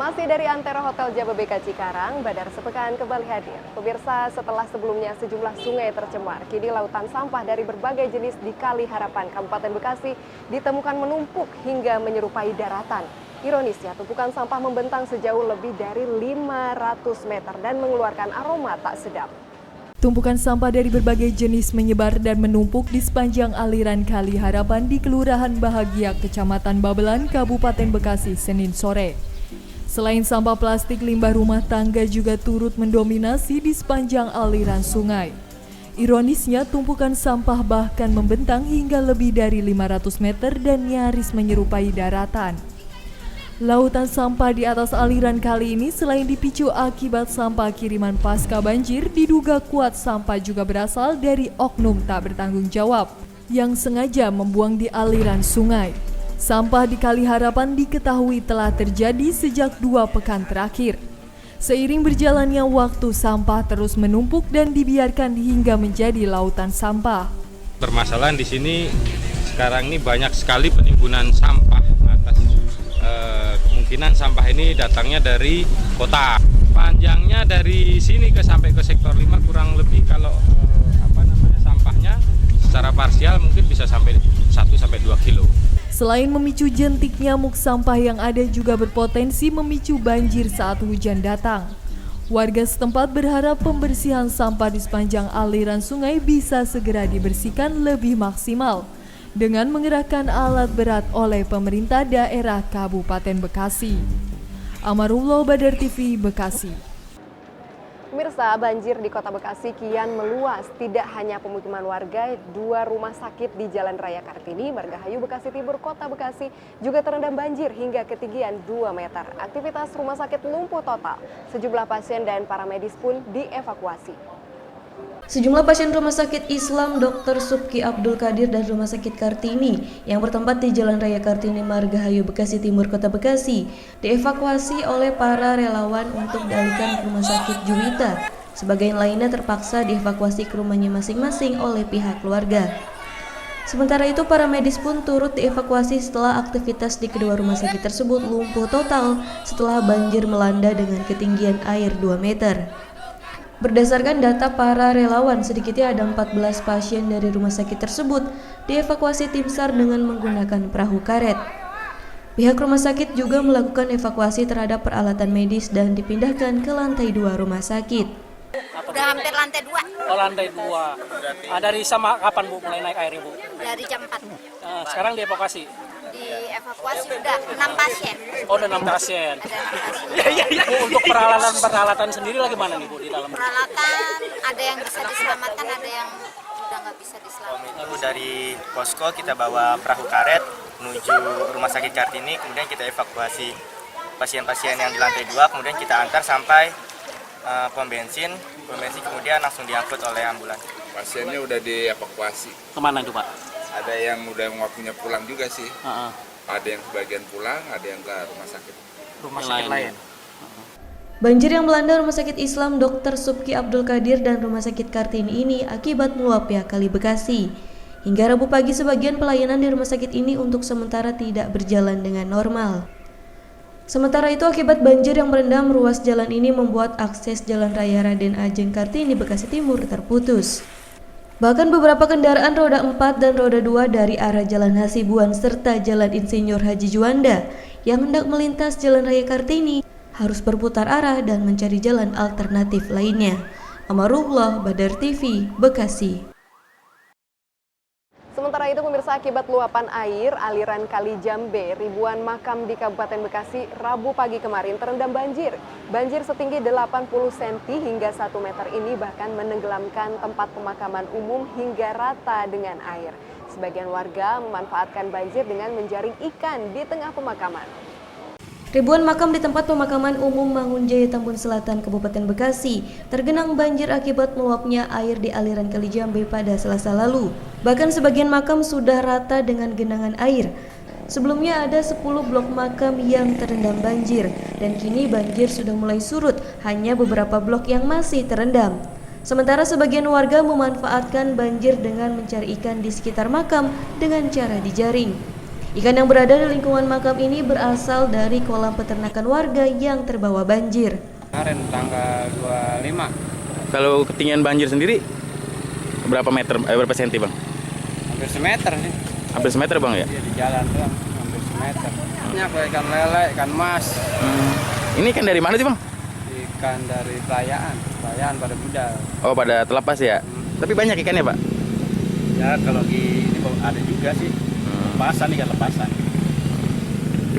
Masih dari Antero Hotel Jababeka Cikarang, Badar sepekan kembali hadir. Pemirsa, setelah sebelumnya sejumlah sungai tercemar, kini lautan sampah dari berbagai jenis di Kali Harapan, Kabupaten Bekasi ditemukan menumpuk hingga menyerupai daratan. Ironisnya, tumpukan sampah membentang sejauh lebih dari 500 meter dan mengeluarkan aroma tak sedap. Tumpukan sampah dari berbagai jenis menyebar dan menumpuk di sepanjang aliran Kali Harapan di Kelurahan Bahagia, Kecamatan Babelan, Kabupaten Bekasi, Senin sore. Selain sampah plastik, limbah rumah tangga juga turut mendominasi di sepanjang aliran sungai. Ironisnya, tumpukan sampah bahkan membentang hingga lebih dari 500 meter dan nyaris menyerupai daratan. Lautan sampah di atas aliran kali ini selain dipicu akibat sampah kiriman pasca banjir, diduga kuat sampah juga berasal dari oknum tak bertanggung jawab yang sengaja membuang di aliran sungai. Sampah di Kali Harapan diketahui telah terjadi sejak 2 pekan terakhir. Seiring berjalannya waktu, sampah terus menumpuk dan dibiarkan hingga menjadi lautan sampah. Permasalahan di sini sekarang ini banyak sekali penimbunan sampah atas kemungkinan sampah ini datangnya dari kota. Panjangnya dari sini sampai ke sektor 5 kurang lebih kalau sampahnya secara parsial mungkin bisa sampai 1-2 kilo. Selain memicu jentik nyamuk, sampah yang ada juga berpotensi memicu banjir saat hujan datang. Warga setempat berharap pembersihan sampah di sepanjang aliran sungai bisa segera dibersihkan lebih maksimal dengan mengerahkan alat berat oleh pemerintah daerah Kabupaten Bekasi. Amarullah, Badar TV, Bekasi. Pemirsa, banjir di Kota Bekasi kian meluas. Tidak hanya pemukiman warga, 2 rumah sakit di Jalan Raya Kartini, Margahayu, Bekasi Timur, Kota Bekasi juga terendam banjir hingga ketinggian 2 meter. Aktivitas rumah sakit lumpuh total. Sejumlah pasien dan para medis pun dievakuasi. Sejumlah pasien Rumah Sakit Islam Dr. Subki Abdul Qadir dan Rumah Sakit Kartini yang bertempat di Jalan Raya Kartini, Margahayu, Bekasi Timur, Kota Bekasi dievakuasi oleh para relawan untuk dialihkan ke Rumah Sakit Juwita. Sebagian lainnya terpaksa dievakuasi ke rumahnya masing-masing oleh pihak keluarga. Sementara itu, para medis pun turut dievakuasi setelah aktivitas di kedua rumah sakit tersebut lumpuh total setelah banjir melanda dengan ketinggian air 2 meter. Berdasarkan data para relawan, sedikitnya ada 14 pasien dari rumah sakit tersebut dievakuasi tim SAR dengan menggunakan perahu karet. Pihak rumah sakit juga melakukan evakuasi terhadap peralatan medis dan dipindahkan ke lantai 2 rumah sakit. Udah hampir lantai 2. Oh, lantai 2. Dari sama kapan Bu mulai naik airnya Bu? Dari jam 4. Sekarang dievakuasi? Dievakuasi udah 6 pasien. Oh, udah 6 pasien. Ada 6 pasien. Bu, untuk peralatan sendiri lagi mana nih Bu di dalam? Peralatan ada yang bisa diselamatkan, ada yang udah nggak bisa diselamatkan. Itu dari posko kita bawa perahu karet menuju Rumah Sakit Kartini, kemudian kita evakuasi pasien-pasien yang di lantai 2, kemudian kita antar sampai pom bensin kemudian langsung diangkut oleh ambulans. Pasiennya udah dievakuasi. Kemana itu Pak? Ada yang udah waktunya pulang juga sih. Ada yang sebagian pulang, ada yang ke rumah sakit. Rumah sakit lain. Banjir yang melanda Rumah Sakit Islam Dr. Subki Abdul Qadir dan Rumah Sakit Kartini ini akibat meluapnya Kali Bekasi. Hingga Rabu pagi, sebagian pelayanan di rumah sakit ini untuk sementara tidak berjalan dengan normal. Sementara itu, akibat banjir yang merendam ruas jalan ini membuat akses Jalan Raya Raden Ajeng Kartini, Bekasi Timur terputus. Bahkan beberapa kendaraan roda 4 dan roda 2 dari arah Jalan Hasibuan serta Jalan Insinyur Haji Juanda yang hendak melintas Jalan Raya Kartini harus berputar arah dan mencari jalan alternatif lainnya. Amarullah, Badar TV, Bekasi. Sementara itu, pemirsa, akibat luapan air aliran Kali Jambe, ribuan makam di Kabupaten Bekasi Rabu pagi kemarin terendam banjir. Banjir setinggi 80 cm hingga 1 meter ini bahkan menenggelamkan tempat pemakaman umum hingga rata dengan air. Sebagian warga memanfaatkan banjir dengan menjaring ikan di tengah pemakaman. Ribuan makam di tempat pemakaman umum Mangunjaya, Tambun Selatan, Kabupaten Bekasi tergenang banjir akibat meluapnya air di aliran Kali Jambe pada Selasa lalu. Bahkan sebagian makam sudah rata dengan genangan air. Sebelumnya ada 10 blok makam yang terendam banjir dan kini banjir sudah mulai surut, hanya beberapa blok yang masih terendam. Sementara sebagian warga memanfaatkan banjir dengan mencari ikan di sekitar makam dengan cara dijaring. Ikan yang berada di lingkungan makam ini berasal dari kolam peternakan warga yang terbawa banjir. Kemarin tanggal 25. Kalau ketinggian banjir sendiri berapa meter, berapa senti bang? Hampir semeter sih. Hampir semeter bang ya? Iya, di jalan tuh hampir semeter. Ini apa ikan lele, ikan mas. Ini ikan dari mana sih bang? Ikan dari perayaan pada budal. Oh pada telapas ya? Tapi banyak ikannya pak? Ya kalau di ini ada juga sih. Lepasan ikan lepasan.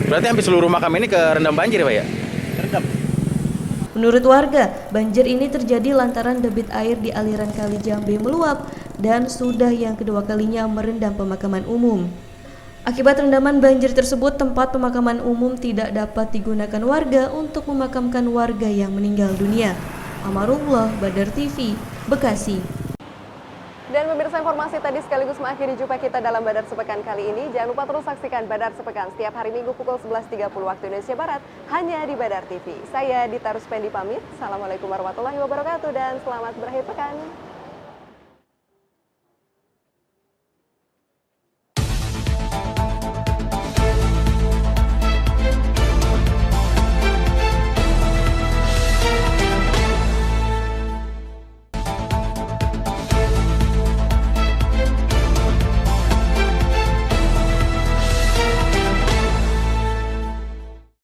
Berarti hampir seluruh makam ini kerendam banjir ya pak ya? Terendam. Menurut warga, banjir ini terjadi lantaran debit air di aliran Kali Jambe meluap dan sudah yang kedua kalinya merendam pemakaman umum. Akibat rendaman banjir tersebut, tempat pemakaman umum tidak dapat digunakan warga untuk memakamkan warga yang meninggal dunia. Amarullah, Badar TV, Bekasi. Dan pemirsa, informasi tadi sekaligus mengakhiri jumpa kita dalam Badar Sepekan kali ini. Jangan lupa terus saksikan Badar Sepekan setiap hari Minggu pukul 11.30 waktu Indonesia Barat hanya di Badar TV. Saya Dita Ruspendi pamit. Assalamualaikum warahmatullahi wabarakatuh dan selamat berakhir pekan.